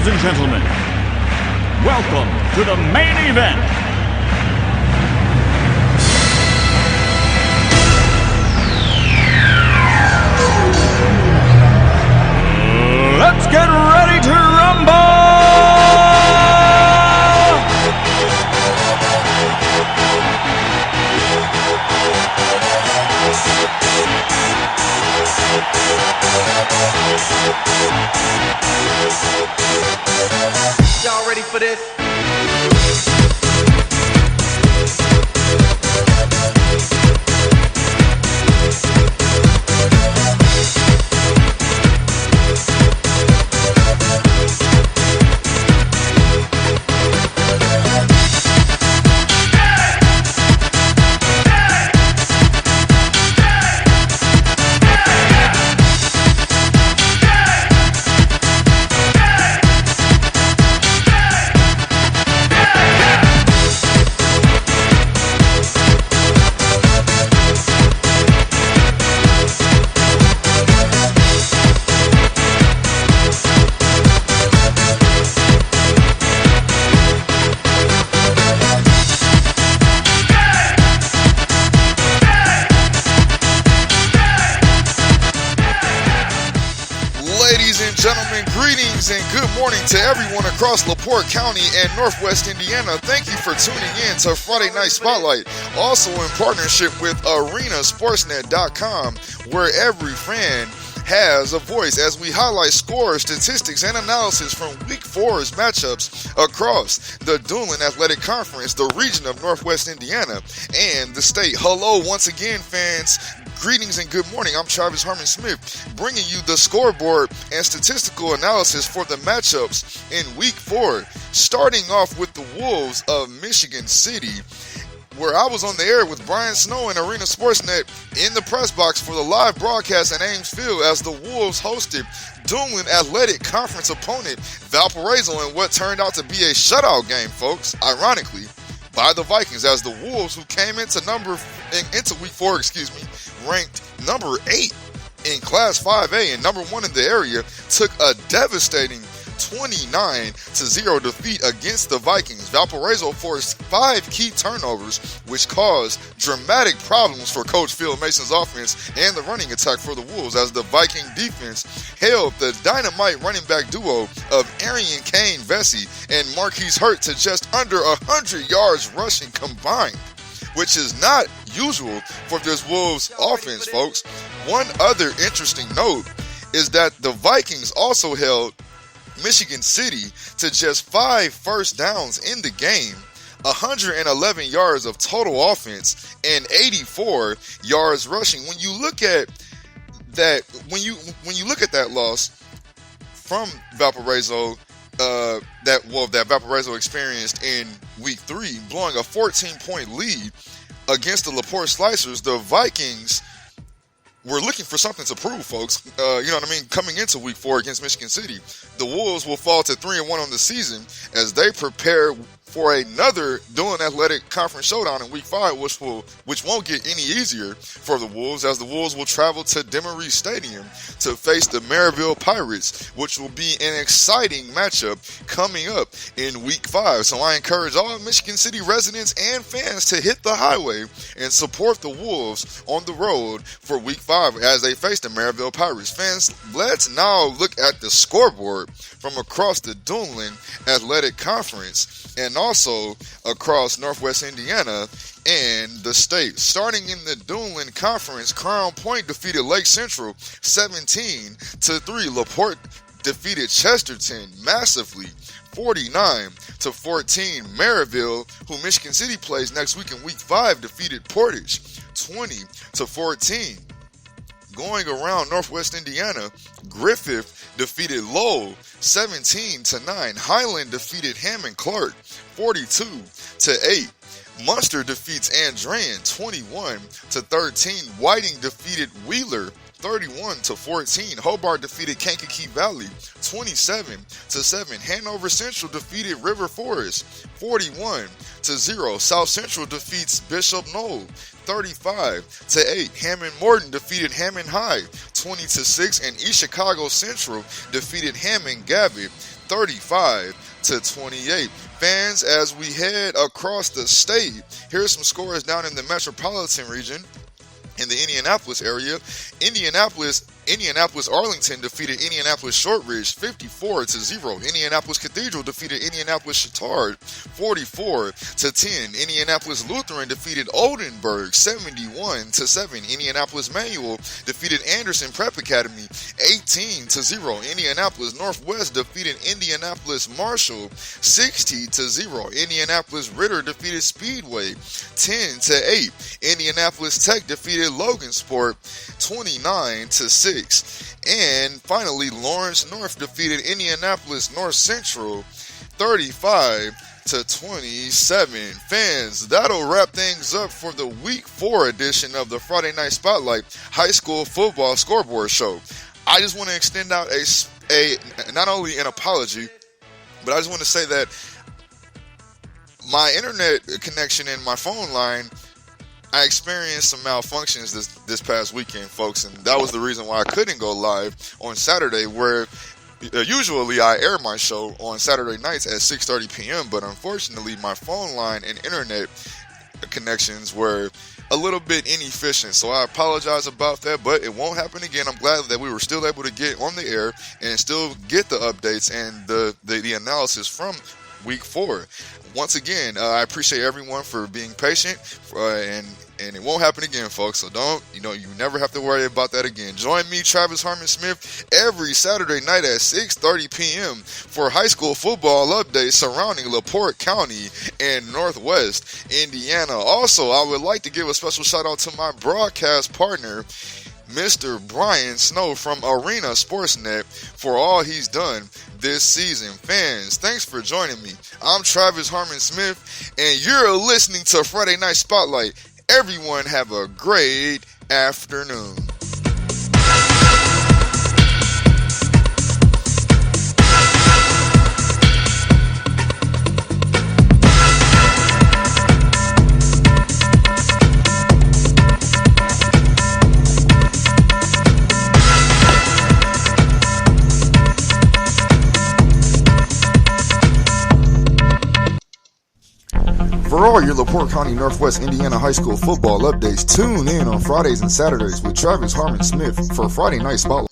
Ladies and gentlemen, welcome to the main event. Let's get ready to rumble! Y'all ready for this? Gentlemen, greetings and good morning to everyone across LaPorte County and Northwest Indiana. Thank you for tuning in to Friday Night Spotlight, also in partnership with arenasportsnet.com, where every fan has a voice as we highlight scores, statistics, and analysis from Week 4's matchups across the Duneland Athletic Conference, the region of Northwest Indiana, and the state. Hello once again, fans. Greetings and good morning. I'm Travis Harmon-Smith, bringing you the scoreboard and statistical analysis for the matchups in Week 4, starting off with the Wolves of Michigan City, where I was on the air with Brian Snow and Arena Sportsnet in the press box for the live broadcast at Ames Field as the Wolves hosted Duneland Athletic Conference opponent Valparaiso in what turned out to be a shutout game, folks, ironically, by the Vikings, as the Wolves, who came into Week 4, ranked number 8 in Class 5A and number 1 in the area, took a devastating 29-0 defeat against the Vikings. Valparaiso forced 5 key turnovers, which caused dramatic problems for Coach Phil Mason's offense and the running attack for the Wolves, as the Viking defense held the dynamite running back duo of Arian Kane Vesey and Marquise Hurt to just under 100 yards rushing combined, which is not usual for this Wolves offense, folks. One other interesting note is that the Vikings also held Michigan City to just 5 first downs in the game, 111 yards of total offense, and 84 yards rushing. When you look at that, when you look at that loss from Valparaiso, that Valparaiso experienced in Week 3, blowing a 14-point lead against the LaPorte Slicers, the Vikings were looking for something to prove, folks. You know what I mean? Coming into Week 4 against Michigan City, the Wolves will fall to 3-1 on the season as they prepare for another Duneland Athletic Conference showdown in Week 5, which won't get any easier for the Wolves, as the Wolves will travel to Demarest Stadium to face the Maryville Pirates, which will be an exciting matchup coming up in Week 5. So I encourage all Michigan City residents and fans to hit the highway and support the Wolves on the road for Week 5 as they face the Maryville Pirates. Fans, let's now look at the scoreboard from across the Duneland Athletic Conference and also across Northwest Indiana and the state. Starting in the Duneland Conference, Crown Point defeated Lake Central 17-3. LaPorte defeated Chesterton massively 49-14. Maryville, who Michigan City plays next week in Week 5, defeated Portage 20-14. Going around Northwest Indiana, Griffith defeated Lowell 17-9. Highland defeated Hammond Clark 42-8. Munster defeats Andrean 21-13. Whiting defeated Wheeler 31-14. Hobart defeated Kankakee Valley 27-7. Hanover Central defeated River Forest 41-0. South Central defeats Bishop Knoll 35-8. Hammond Morton defeated Hammond High 20-6, and East Chicago Central defeated Hammond Gavitt 35-28. Fans, as we head across the state, here's some scores down in the metropolitan region. In the Indianapolis area, Indianapolis Arlington defeated Indianapolis Shortridge 54-0. Indianapolis Cathedral defeated Indianapolis Chittard 44-10. Indianapolis Lutheran defeated Oldenburg 71-7. Indianapolis Manual defeated Anderson Prep Academy 18-0. Indianapolis Northwest defeated Indianapolis Marshall 60-0. Indianapolis Ritter defeated Speedway 10-8. Indianapolis Tech defeated Logan Sport 29-6. And finally, Lawrence North defeated Indianapolis North Central 35-27. Fans, that'll wrap things up for the Week 4 edition of the Friday Night Spotlight High School Football Scoreboard Show. I just want to extend out a not only an apology, but I just want to say that my internet connection and my phone line, I experienced some malfunctions this past weekend, folks, and that was the reason why I couldn't go live on Saturday, where usually I air my show on Saturday nights at 6:30 p.m., but unfortunately my phone line and internet connections were a little bit inefficient, so I apologize about that, but it won't happen again. I'm glad that we were still able to get on the air and still get the updates and the analysis from Week 4. Once again, I appreciate everyone for being patient, and it won't happen again, folks. So you never have to worry about that again. Join me, Travis Harmon-Smith, every Saturday night at 6:30 p.m. for high school football updates surrounding LaPorte County and Northwest Indiana. Also, I would like to give a special shout out to my broadcast partner, Mr. Brian Snow from Arena Sportsnet, for all he's done this season. Fans, thanks for joining me. I'm Travis Harmon-Smith, and you're listening to Friday Night Spotlight. Everyone have a great afternoon. For all your LaPorte County Northwest Indiana High School football updates, tune in on Fridays and Saturdays with Travis Harmon-Smith for Friday Night Spotlight.